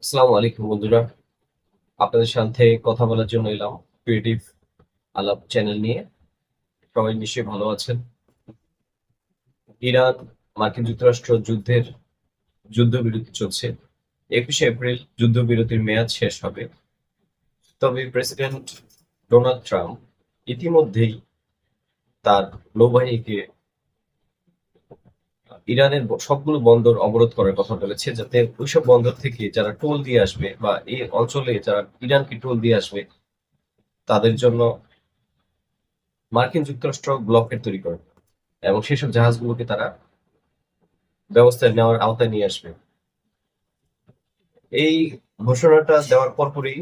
আসসালামু আলাইকুম বন্ধুরা, আপনাদের সাথে কথা বলার জন্য এলাম ক্রিয়েটিভ আলাপ চ্যানেল নিয়ে। সবাই নিশ্চয়ই ভালো আছেন। ইরান মার্কিন যুক্তরাষ্ট্র যুদ্ধবিরতি চলছে। 21শে এপ্রিল যুদ্ধবিরতির মেয়াদ শেষ হবে। তবে প্রেসিডেন্ট ডোনাল্ড ট্রাম্প ইতিমধ্যেই তার নৌবাহিনীকে ইরানের সবগুলো বন্দর অবরোধ করার কথা বলেছে, যাতে ওইসব বন্দর থেকে যারা টোল দিয়ে আসবে বা এই অঞ্চলে যারা ইরানকে টোল দিয়ে আসবে তাদের জন্য মার্কিন যুক্তরাষ্ট্র ব্লকেট তৈরি করে এবং সেসব জাহাজগুলোকে তারা ব্যবস্থা নেওয়ার আওতায় নিয়ে আসবে। এই ঘোষণাটা দেওয়ার পরপরই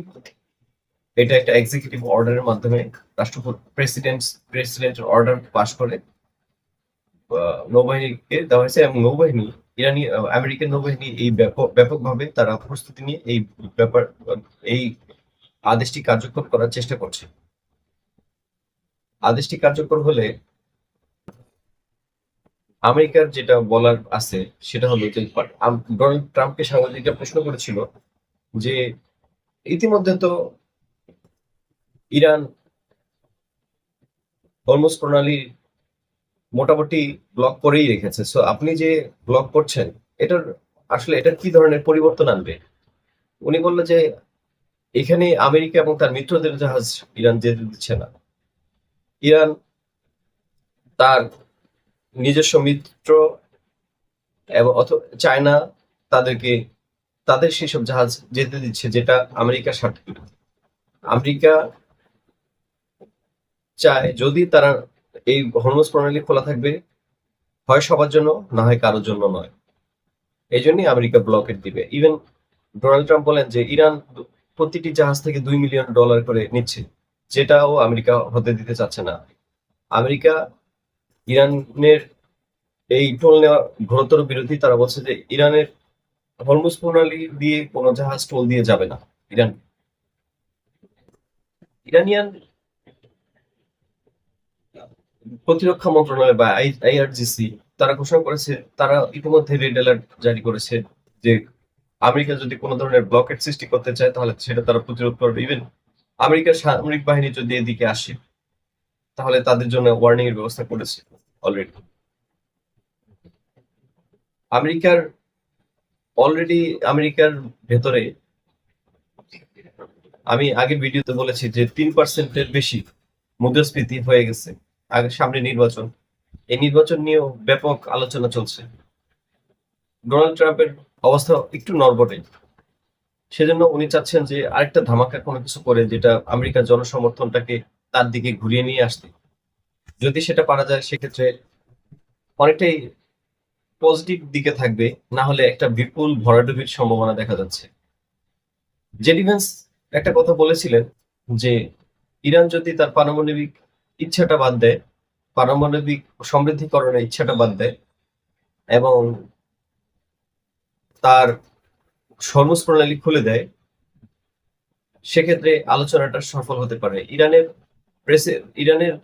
এটা একটা এক্সিকিউটিভ অর্ডারের মাধ্যমে রাষ্ট্রপতি প্রেসিডেন্টের অর্ডার পাশ করে নৌবাহিনীকে দেওয়া হয়েছে এবং নৌবাহিনী আমেরিকান নৌবাহিনী এই ব্যাপকভাবে তারা প্রস্তুতি নিয়ে এই ব্যাপার এই আদেশটি কার্যকর করার চেষ্টা করছে। আদেশটি কার্যকর হলে আমেরিকার যেটা বলার আছে সেটা হলো যে ডোনাল্ড ট্রাম্পকে সাংবাদিকরা প্রশ্ন করেছিল যে ইতিমধ্যে তো ইরান হরমুজ প্রণালী মোটামুটি ব্লক করেই রেখেছে, সো আপনি যে ব্লক করছেন এটার কি ধরনের পরিবর্তন আনবে। উনি বললেন যে এখানে আমেরিকা এবং তার মিত্রদের জাহাজ ইরান যেতে দিচ্ছে না। ইরান তার নিজস্ব মিত্র এবং চায়না তাদেরকে তাদের সেসব জাহাজ যেতে দিচ্ছে, যেটা আমেরিকার স্বার্থে বিরোধী। আমেরিকা চায় যদি তারা এই হরমুজ প্রণালী খোলা থাকবে হয় সবার জন্য, না হয় কারোর জন্য নয়। এই জন্যই আমেরিকা ব্লকেট দিবে। ইভেন ডোনাল্ড ট্রাম্প বলেন যে ইরান প্রতিটি জাহাজ থেকে $2 মিলিয়ন করে নিচ্ছে, যেটাও আমেরিকা হতে দিতে চাচ্ছে না। আমেরিকা ইরানের এই টোল নেওয়া ঘোরতর বিরোধী। তারা বলছে যে হরমুজ প্রণালী দিয়ে কোনো জাহাজ টোল দিয়ে যাবে না। ইরান ইরানিয়ান প্রতিরক্ষা মন্ত্রণালয় বা আইআরজিসি তারা ঘোষণা করেছে, তারা ইতিমধ্যে রেড অ্যালার্ট জারি করেছে যে আমেরিকা যদি কোনো ধরনের ব্লকেট সৃষ্টি করতে চায় তাহলে সেটা তারা প্রতিরোধ করবে। ইভেন আমেরিকার সামরিক বাহিনী যদি এদিকে আসে তাহলে তাদের জন্য ওয়ার্নিং এর ব্যবস্থা করেছে অলরেডি। আমেরিকার অলরেডি আমেরিকার ভেতরে আমি আগের ভিডিওতে বলেছি যে 3%-এর বেশি মুদ্রাস্ফীতি হয়ে গেছে। আগে সামনে নির্বাচন, এই নির্বাচন নিয়েও ব্যাপক আলোচনা চলছে। ডোনাল্ড ট্রাম্পের অবস্থা একটু নড়বড়ে, সেজন্য উনি চাচ্ছেন যে আরেকটা ধামাকা কোনো কিছু করে যেটা আমেরিকার জনসমর্থনটাকে তার দিকে ঘুরিয়ে নিয়ে আসতে। যদি সেটা পারা যায় সেক্ষেত্রে অনেকটাই পজিটিভ দিকে থাকবে, না হলে একটা বিপুল ভরাডুবির সম্ভাবনা দেখা যাচ্ছে। জেডি ভ্যান্স একটা কথা বলেছিলেন যে ইরান যদি তার পারমাণবিক ইচ্ছাটা বাদ দেয়, পারমাণবিক সমৃদ্ধিকরণের ইচ্ছাটা বাদ দেয় এবং তার হরমুজ প্রণালী খুলে দেয়, সেক্ষেত্রে আলোচনাটা সফল হতে পারে। ইরানের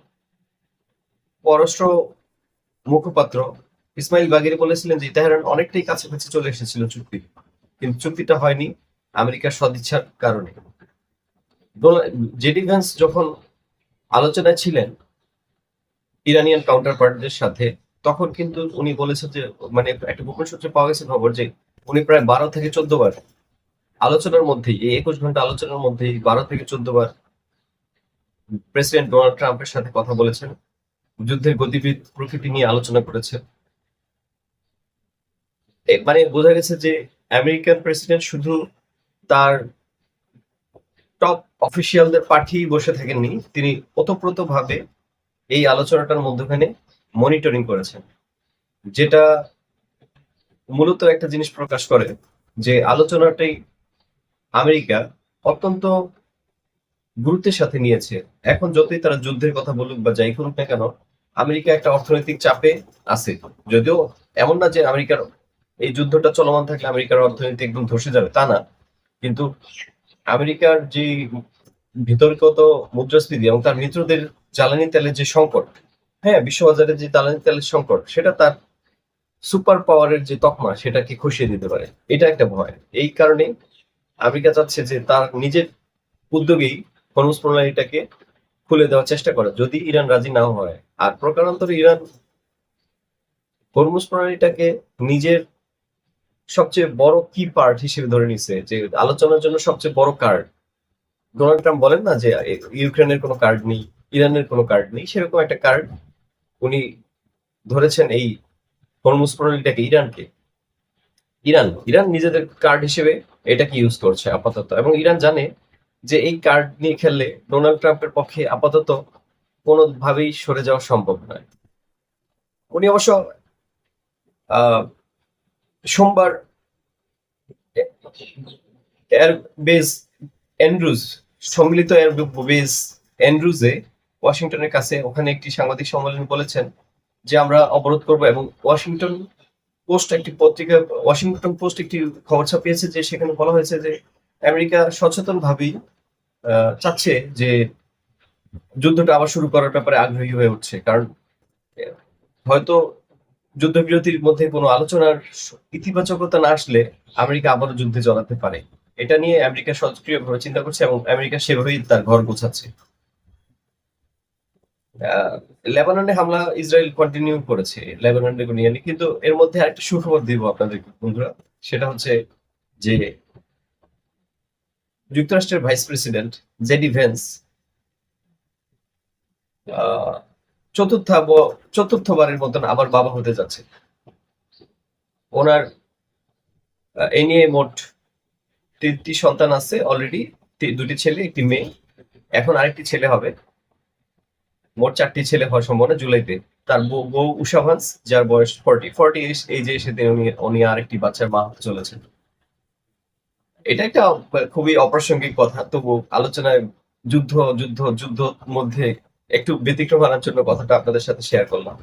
পররাষ্ট্র মুখপাত্র ইসমাইল বাগেরি বলেছিলেন যে তেহরান অনেকটাই কাছাকাছি চলে এসেছিল চুক্তি, কিন্তু চুক্তিটা হয়নি আমেরিকার সদিচ্ছার কারণে। জেডি ভ্যান্স যখন আলোচনায় ছিলেন ইরানিয়ান কাউন্টার পার্টদের সাথে, তখন কিন্তু উনি বলেছেন যে মানে একটা গোপন সূত্রে পাওয়া গেছে খবর যে উনি প্রায় 12 থেকে 14 বার আলোচনার মধ্যেই, এই 21 ঘন্টা আলোচনার মধ্যেই 12 থেকে 14 বার প্রেসিডেন্ট ডোনাল্ড ট্রাম্পের সাথে কথা বলেছেন, যুদ্ধের গতিবিধি প্রকৃতি নিয়ে আলোচনা করেছেন। মানে বোঝা গেছে যে আমেরিকান প্রেসিডেন্ট শুধু তার টপ অফিসিয়ালদের পাঠিয়ে বসে থাকেননি, তিনি ওতপ্রোত ভাবে এই আলোচনাটার মধ্যখানে মনিটরিং করেছেন, যেটা মূলত একটা জিনিস প্রকাশ করে যে আলোচনাটাই আমেরিকা অত্যন্ত গুরুত্বের সাথে নিয়েছে। এখন যতই তারা যুদ্ধের কথা বলুক বা যাই করুক না কেন, আমেরিকা একটা অর্থনৈতিক চাপে আছে। যদিও এমন না যে আমেরিকার এই যুদ্ধটা চলমান থাকলে আমেরিকার অর্থনীতি একদম ধসে যাবে, তা না, কিন্তু আমেরিকার যে বিতর্কিত মুদ্রাস্ফীতি এবং তার মিত্রদের জ্বালানি তেলের যে সংকট, হ্যাঁ, বিশ্ববাজারে যে জ্বালানি তেলের সংকট, সেটা তার সুপার পাওয়ারের যে তকমা সেটাকে খসিয়ে দিতে পারে। এটা একটা ভয়। এই কারণে আমেরিকা চাচ্ছে যে তার নিজের উদ্যোগেই হরমুজ প্রণালীটাকে খুলে দেওয়ার চেষ্টা করে যদি ইরান রাজি না হয়। আর প্রকারান্তরে ইরান হরমুজ প্রণালীটাকে নিজের সবচেয়ে বড় কি পার্ট হিসেবে ধরে নিছে, যে আলোচনার জন্য সবচেয়ে বড় কার্ড। ডোনাল্ড ট্রাম্প বলেন না যে ইউক্রেনের কোনো কার্ড নেই, ইরানের কোনো কার্ড নেই, সেরকম একটা কার্ড উনি ধরেছেন এই হরমুজ প্রণালীটাকে ইরান ইরান নিজেদের কার্ড হিসেবে এটাকে ইউজ করছে আপাতত, এবং ইরান জানে যে এই কার্ড নিয়ে খেললে ডোনাল্ড ট্রাম্পের পক্ষে আপাতত কোনোভাবেই সরে যাওয়া সম্ভব নয়। উনি অবশ্য আহ, সোমবার এয়ারবেস অ্যান্ড্রুজ সম্মিলিত এয়ারবেস অ্যান্ড্রুজে ওয়াশিংটনের কাছে ওখানে একটি সাংবাদিক সম্মেলনে বলেছেন যে আমরা অবরোধ করব, এবং ওয়াশিংটন পোস্ট একটি খবর ছাপিয়েছে যে সেখানে বলা হয়েছে যে আমেরিকা সচেতন ভাবেই চাচ্ছে যে যুদ্ধটা আবার শুরু করার ব্যাপারে আগ্রহী হয়ে উঠছে, কারণ হয়তো যুদ্ধবিরতির মধ্যে কোনো আলোচনার ইতিবাচকতা না আসলে আমেরিকা আবারও যুদ্ধে জড়াতে পারে। এটা নিয়ে আমেরিকা সক্রিয়ভাবে চিন্তা করছে এবং আমেরিকা সেভাবেই তার ঘর গোছাচ্ছে। লেবাননে হামলা ইসরায়েল কন্টিনিউ করেছে, লেবাননকে নিয়ে, কিন্তু এর মধ্যে আরেকটা সুখবর দিব আপনাদের বন্ধুরা। সেটা হচ্ছে যে যুক্তরাষ্ট্রের ভাইস প্রেসিডেন্ট জেডি ভেন্স আহ, চতুর্থবারের মতন আবার বাবা হতে যাচ্ছে। ওনার এই নিয়ে মোট 3টি সন্তান আছে অলরেডি, 2টি ছেলে 1টি মেয়ে, এখন আরেকটি ছেলে হবে। মোট 4টি ছেলে হওয়ার সম্ভাবনা জুলাইতে। তার বউ উষা ভান্স, যার বয়স 40 এই যে এসে উনি আরেকটি বাচ্চার মা হতে চলেছেন। এটা একটা খুবই অপ্রাসঙ্গিক কথা, তবু আলোচনায় যুদ্ধ যুদ্ধ যুদ্ধ মধ্যে একটু ব্যতিক্রম আনার জন্য কথাটা আপনাদের সাথে শেয়ার করলাম।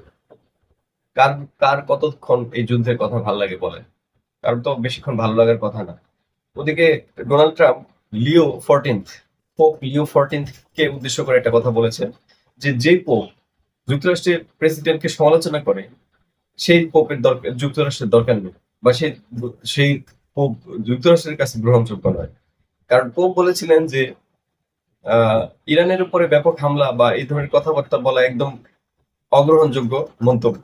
কার কার কতক্ষণ এই যুদ্ধের কথা ভালো লাগে বলে? কারণ তো বেশিক্ষণ ভালো লাগার কথা না। ওদিকে ডোনাল্ড ট্রাম্প পোপ লিও 14 কে উদ্দেশ্য করে একটা কথা বলেছেন যে পোপ যুক্তরাষ্ট্রের প্রেসিডেন্টকে সমালোচনা করে সেই পোপের যুক্তরাষ্ট্রের দরকার নেই, বা সেই পোপ যুক্তরাষ্ট্রের কাছে গ্রহণযোগ্য নয়। কারণ পোপ বলেছিলেন যে ইরানের উপরে ব্যাপক হামলা বা এই ধরনের কথাবার্তা বলা একদম অগ্রহণযোগ্য মন্তব্য।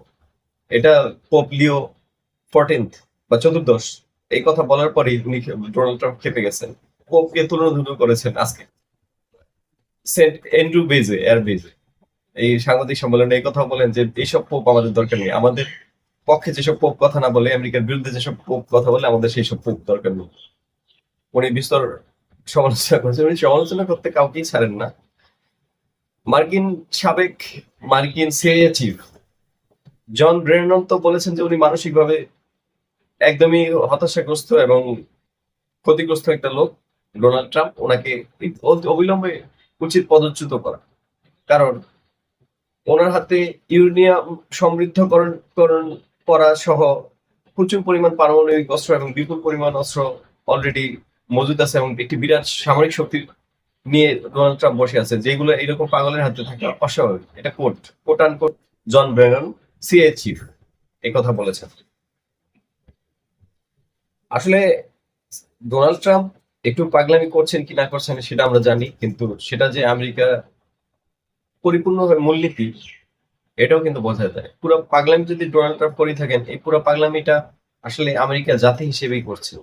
এটা পোপ লিও 14 বা 14 এই কথা বলার পরেই উনি ডোনাল্ড ট্রাম্প খেপে গেছেন, পোপকে তুলনাধুলো করেছেন আজকে সেন্ট অ্যান্ড্রু এয়ারবেজে এই সাংবাদিক সম্মেলনে এই কথা বলেন যে এইসব পোপ আমাদের দরকার নেই, আমাদের পক্ষে যেসব পোপ কথা না বলে, আমেরিকার বিরুদ্ধে যেসব পোপ কথা বলে, আমাদের সেই সব পোপ দরকার নেই। উনি বিস্তর সমালোচনা করেছেন, উনি সমালোচনা করতে কাউকেই ছাড়েন না। সাবেক মার্কিন সিআইএ চিফ জন ব্রেনন তো বলেছেন যে উনি মানসিকভাবে একদমই হতাশাগ্রস্ত এবং ক্ষতিগ্রস্ত একটা লোক ডোনাল্ড ট্রাম্প। ওনাকে অবিলম্বে উচিত পদচ্যুত করা, কারণ ওনার হাতে ইউরেনিয়াম সমৃদ্ধকরণ করা সহ প্রচুর পরিমাণ পারমাণবিক অস্ত্র এবং বিপুল পরিমাণ অস্ত্র অলরেডি মজুদ আছে, এবং একটি বিরাট সামরিক শক্তি নিয়ে ডোনাল্ড ট্রাম্প বসে আছে, যেগুলো এইরকম পাগলের হাতে থাকা অস্বাভাবিক। এটা কোট আনকোট জন ব্রেনন সিআইএ চিফ এই কথা বলেছেন। আসলে ডোনাল্ড ট্রাম্প একটু পাগলামি করছেন কি না করছেন সেটা আমরা জানি, কিন্তু সেটা যে আমেরিকা পরিপূর্ণভাবে মূলনীতি এটাও কিন্তু বোঝা যায়। পুরো পাগলামি যদি ডোনাল্ড ট্রাম্প করে থাকেন, এই পুরো পাগলামিটা আসলে আমেরিকা জাতি হিসেবেই করছে।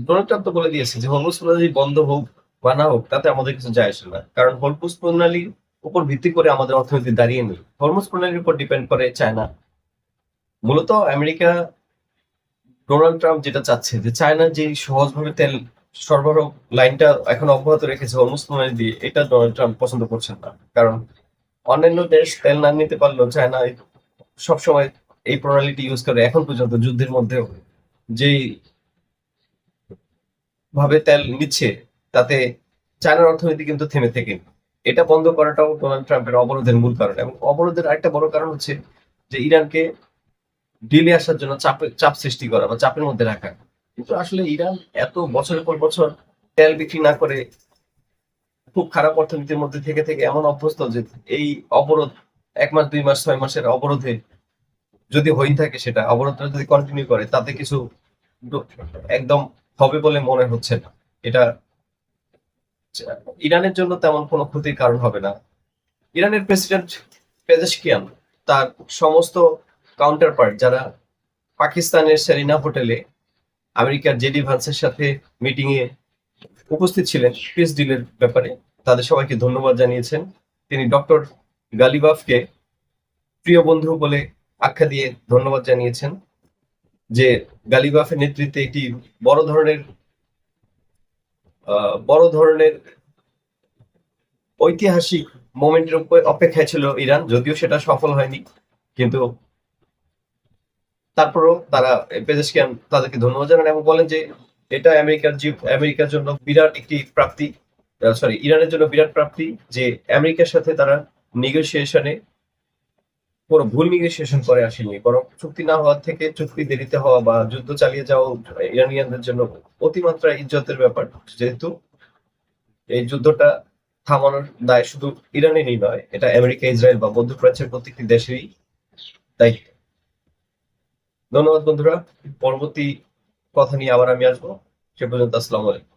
ডোনাল্ড ট্রাম্প তো বলে দিয়েছে যে হরমুজ প্রণালী বন্ধ হোক বা না হোক তাতে আমাদের কিছু যায় আসে না, কারণ হরমুজ প্রণালীর উপর ভিত্তি করে আমাদের অর্থনীতি দাঁড়িয়ে নেই। হরমুজ প্রণালীর উপর ডিপেন্ড করে চায়না। মূলত আমেরিকা, ডোনাল্ড ট্রাম্প যেটা চাচ্ছে যে চায়না যে সহজভাবে তেল সরবরাহ লাইনটা এখন অব্যাহত রেখেছে হরমুজ প্রণালী দিয়ে, এটা ডোনাল্ড ট্রাম্প পছন্দ করছেন না। কারণ অন্যান্য দেশ তেল না নিতে পারলেও চায়না সবসময় এই প্রণালীটি ইউজ করে। এখন পর্যন্ত যুদ্ধের মধ্যেও যেই ভাবে তেল নিচ্ছে তাতে চায়নার অর্থনীতি কিন্তু থেমে থেকে, এটা বন্ধ করাটাও ডোনাল্ড ট্রাম্পের অবরোধের মূল কারণ। এবং অবরোধের আরেকটা বড় কারণ হচ্ছে যে ইরানকে ডিলে আসার জন্য চাপ সৃষ্টি করা বা চাপের মধ্যে রাখা। কিন্তু আসলে ইরান এত বছরের পর বছর তেল বিক্রি না করে খুব খারাপ অর্থনীতির মধ্যে থেকে থেকে এমন অভ্যস্ত যে এই অবরোধ 1 মাস 2 মাস 6 মাসের অবরোধে যদি হয়ে থাকে, সেটা অবরোধটা যদি কন্টিনিউ করে তাতে কিছু একদম হবে বলে মনে হচ্ছে না। এটা ইরানের জন্য তেমন কোনো ক্ষতির কারণ হবে না। ইরানের প্রেসিডেন্ট পেজেশকিয়ান তার সমস্ত কাউন্টার পার্ট যারা পাকিস্তানের সেরিনা হোটেলে আমেরিকার জেডি ভান্সের সাথে মিটিং এ উপস্থিত ছিলেন পিস ডিলের ব্যাপারে, তাদের সবাইকে ধন্যবাদ জানিয়েছেন। তিনি ডক্টর গালিবাফকে প্রিয় বন্ধু বলে আখ্যা দিয়ে ধন্যবাদ জানিয়েছেন যে গালিবাফের নেতৃত্বে একটি বড় ধরনের বড় ধরনের ঐতিহাসিক মোমেন্টের অপেক্ষায় ছিল ইরান, যদিও সেটা সফল হয়নি, কিন্তু তারপরও তারা পেজেশকিয়ান তাদেরকে ধন্যবাদ জানান এবং বলেন যে এটা আমেরিকার জন্য বিরাট একটি প্রাপ্তি, সরি ইরানের জন্য বিরাট প্রাপ্তি যে আমেরিকার সাথে তারা নেগোসিয়েশনে কোনো ভুল নেগোসিয়েশন করে আসেনি, বরং চুক্তি না হওয়ার থেকে চুক্তি দেরিতে হওয়া বা যুদ্ধ চালিয়ে যাওয়া ইরানিয়ানদের জন্য অতিমাত্রা ইজ্জতের ব্যাপার, যেহেতু এই যুদ্ধটা থামানোর দায় শুধু ইরানেরই নয়, এটা আমেরিকা, ইসরায়েল বা মধ্যপ্রাচ্যের প্রত্যেকটি দেশেরই দায়িত্ব। ধন্যবাদ বন্ধুরা, পরবর্তী কথা নিয়ে আবার আমি আসবো। সে পর্যন্ত আসসালামু আলাইকুম।